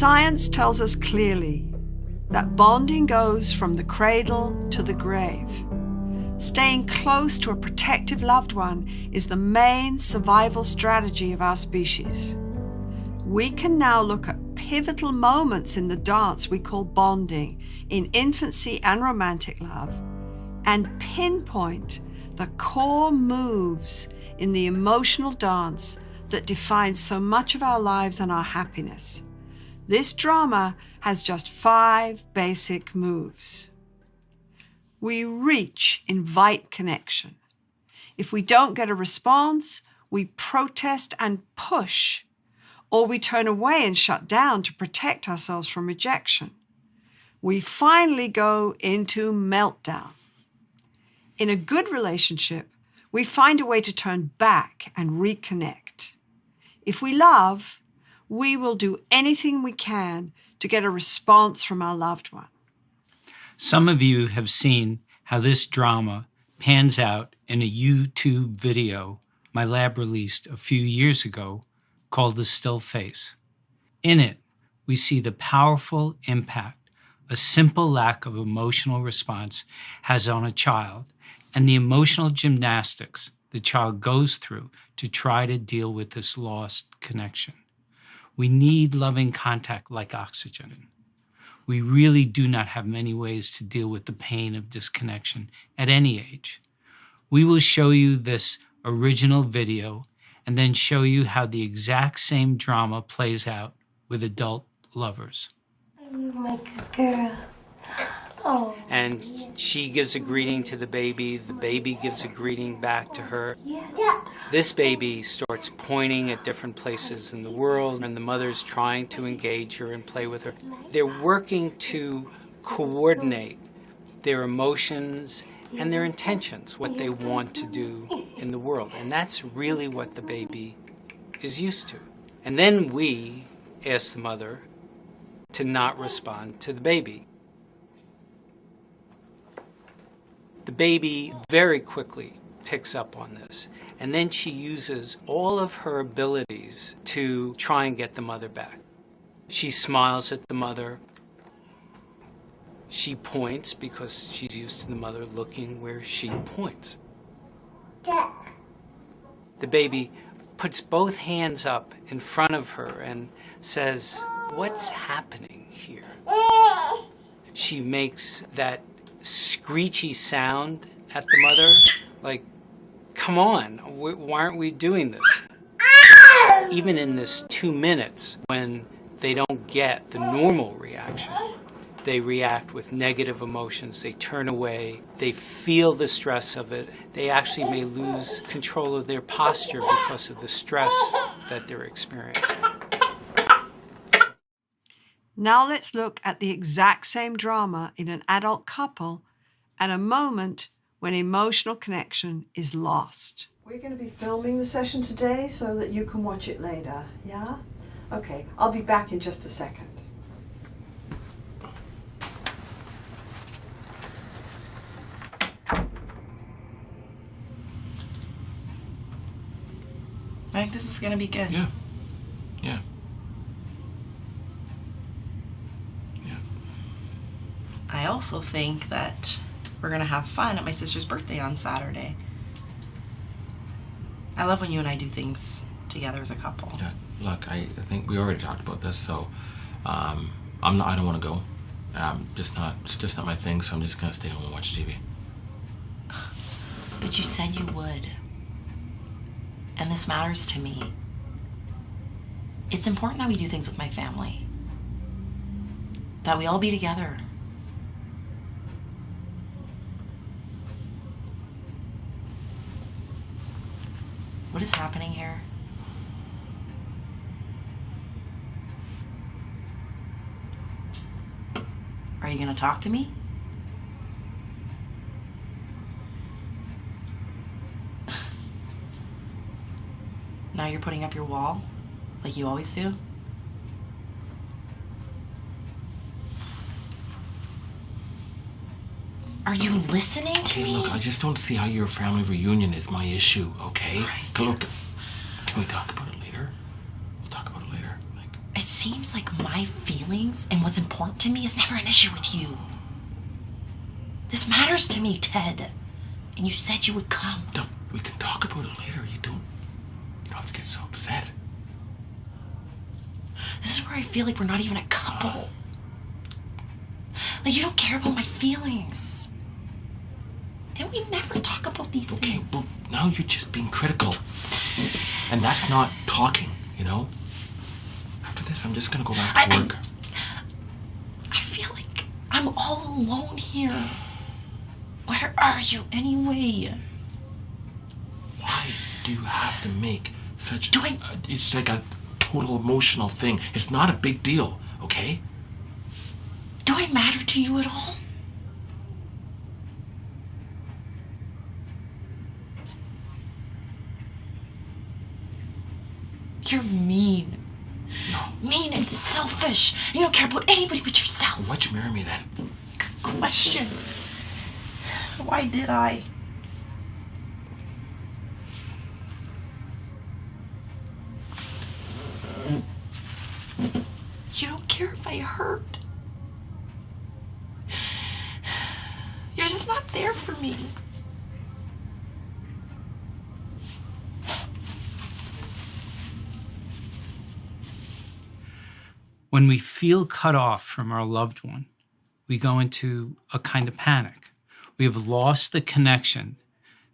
Science tells us clearly that bonding goes from the cradle to the grave. Staying close to a protective loved one is the main survival strategy of our species. We can now look at pivotal moments in the dance we call bonding in infancy and romantic love and pinpoint the core moves in the emotional dance that defines so much of our lives and our happiness. This drama has just 5 basic moves. We reach, invite connection. If we don't get a response, we protest and push, or we turn away and shut down to protect ourselves from rejection. We finally go into meltdown. In a good relationship, we find a way to turn back and reconnect. If we love, we will do anything we can to get a response from our loved one. Some of you have seen how this drama pans out in a YouTube video my lab released a few years ago called The Still Face. In it, we see the powerful impact a simple lack of emotional response has on a child and the emotional gymnastics the child goes through to try to deal with this lost connection. We need loving contact like oxygen. We really do not have many ways to deal with the pain of disconnection at any age. We will show you this original video and then show you how the exact same drama plays out with adult lovers. I'm like a girl. Oh. And she gives a greeting to the baby gives a greeting back to her. Yeah. This baby starts pointing at different places in the world, and the mother's trying to engage her and play with her. They're working to coordinate their emotions and their intentions, what they want to do in the world. And that's really what the baby is used to. And then we ask the mother to not respond to the baby. The baby very quickly picks up on this, and then she uses all of her abilities to try and get the mother back. She smiles at the mother. She points because she's used to the mother looking where she points. The baby puts both hands up in front of her and says, "What's happening here?" She makes that screechy sound at the mother, like, come on, why aren't we doing this? Even in this 2 minutes, when they don't get the normal reaction, they react with negative emotions, they turn away, they feel the stress of it, they actually may lose control of their posture because of the stress that they're experiencing. Now let's look at the exact same drama in an adult couple at a moment when emotional connection is lost. We're going to be filming the session today so that you can watch it later, yeah? Okay, I'll be back in just a second. I think this is going to be good. Yeah. I also think that we're going to have fun at my sister's birthday on Saturday. I love when you and I do things together as a couple. Yeah. Look, I think we already talked about this, so I don't want to go. It's just not my thing, so I'm just going to stay home and watch TV. But you said you would. And this matters to me. It's important that we do things with my family. That we all be together. What is happening here? Are you gonna talk to me? Now you're putting up your wall, like you always do? Are you listening to me? Look, I just don't see how your family reunion is my issue, okay? Right. Look, can we talk about it later? We'll talk about it later. It seems like my feelings and what's important to me is never an issue with you. This matters to me, Ted. And you said you would come. No, we can talk about it later. You don't have to get so upset. This is where I feel like we're not even a couple. Like, you don't care about my feelings. And we never talk about these things. Okay, well, now you're just being critical. And that's not talking, you know? After this, I'm just gonna go back to work. I feel like I'm all alone here. Where are you anyway? Why do you have to make such... It's like a total emotional thing. It's not a big deal, okay? Do I matter to you at all? You're mean. No. Mean and selfish. You don't care about anybody but yourself. Why'd you marry me then? Good question. Why did I? You don't care if I hurt. You're just not there for me. When we feel cut off from our loved one, we go into a kind of panic. We have lost the connection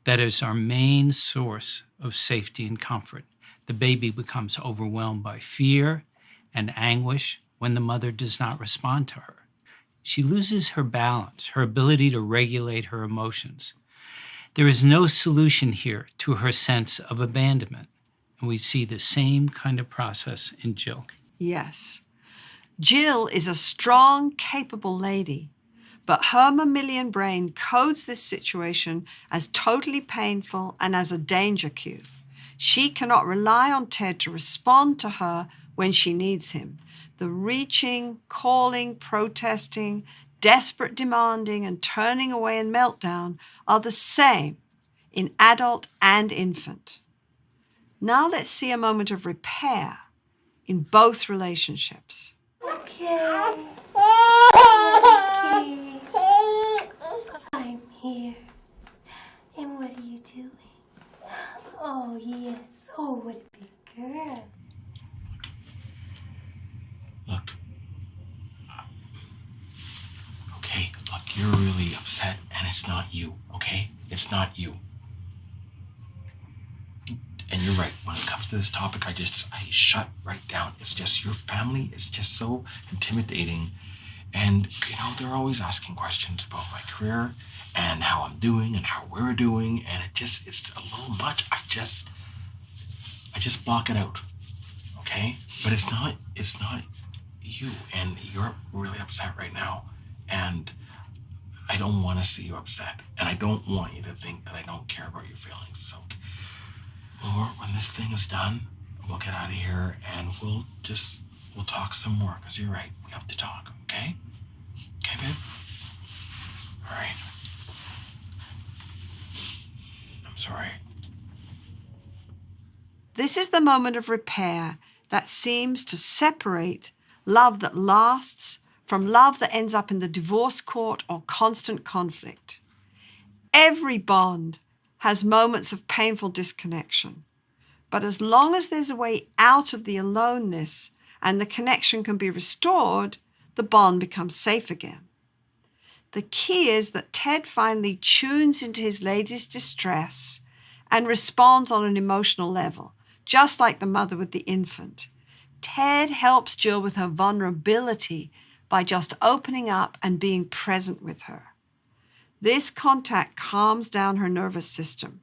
that is our main source of safety and comfort. The baby becomes overwhelmed by fear and anguish when the mother does not respond to her. She loses her balance, her ability to regulate her emotions. There is no solution here to her sense of abandonment, and we see the same kind of process in Jill. Yes. Jill is a strong, capable lady, but her mammalian brain codes this situation as totally painful and as a danger cue. She cannot rely on Ted to respond to her when she needs him. The reaching, calling, protesting, desperate demanding, and turning away and meltdown are the same in adult and infant. Now let's see a moment of repair in both relationships. Okay. I'm here. And what are you doing? Oh, yes. Oh, what a big girl. Look. Okay, look, you're really upset, and it's not you, okay? It's not you. And you're right, when it comes to this topic, I shut right down. It's just your family. It's just so intimidating. And, they're always asking questions about my career and how I'm doing and how we're doing. And it's a little much. I just block it out, okay? But it's not you, and you're really upset right now. And I don't want to see you upset. And I don't want you to think that I don't care about your feelings. So when this thing is done, we'll get out of here and we'll talk some more, because you're right, we have to talk, okay? Okay, babe? All right. I'm sorry. This is the moment of repair that seems to separate love that lasts from love that ends up in the divorce court or constant conflict. Every bond has moments of painful disconnection. But as long as there's a way out of the aloneness and the connection can be restored, the bond becomes safe again. The key is that Ted finally tunes into his lady's distress and responds on an emotional level, just like the mother with the infant. Ted helps Jill with her vulnerability by just opening up and being present with her. This contact calms down her nervous system,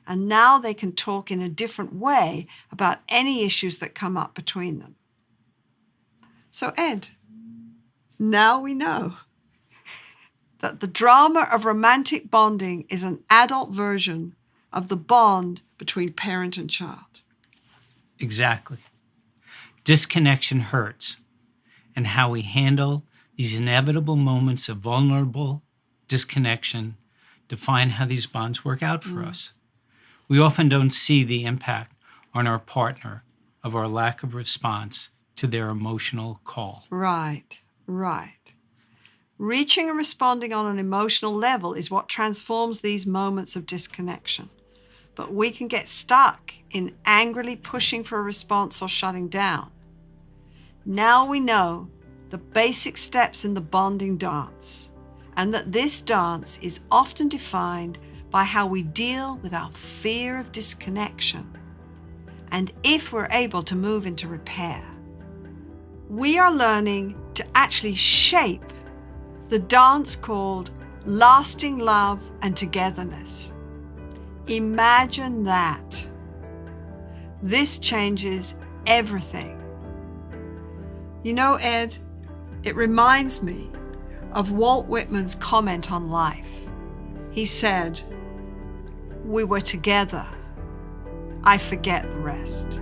and now they can talk in a different way about any issues that come up between them. So, Ed, now we know that the drama of romantic bonding is an adult version of the bond between parent and child. Exactly. Disconnection hurts, and how we handle these inevitable moments of vulnerable disconnection define how these bonds work out for us. We often don't see the impact on our partner of our lack of response to their emotional call. Right. Reaching and responding on an emotional level is what transforms these moments of disconnection. But we can get stuck in angrily pushing for a response or shutting down. Now we know the basic steps in the bonding dance, and that this dance is often defined by how we deal with our fear of disconnection, and if we're able to move into repair. We are learning to actually shape the dance called lasting love and togetherness. Imagine that. This changes everything. You know, Ed, it reminds me of Walt Whitman's comment on life. He said, "We were together. I forget the rest."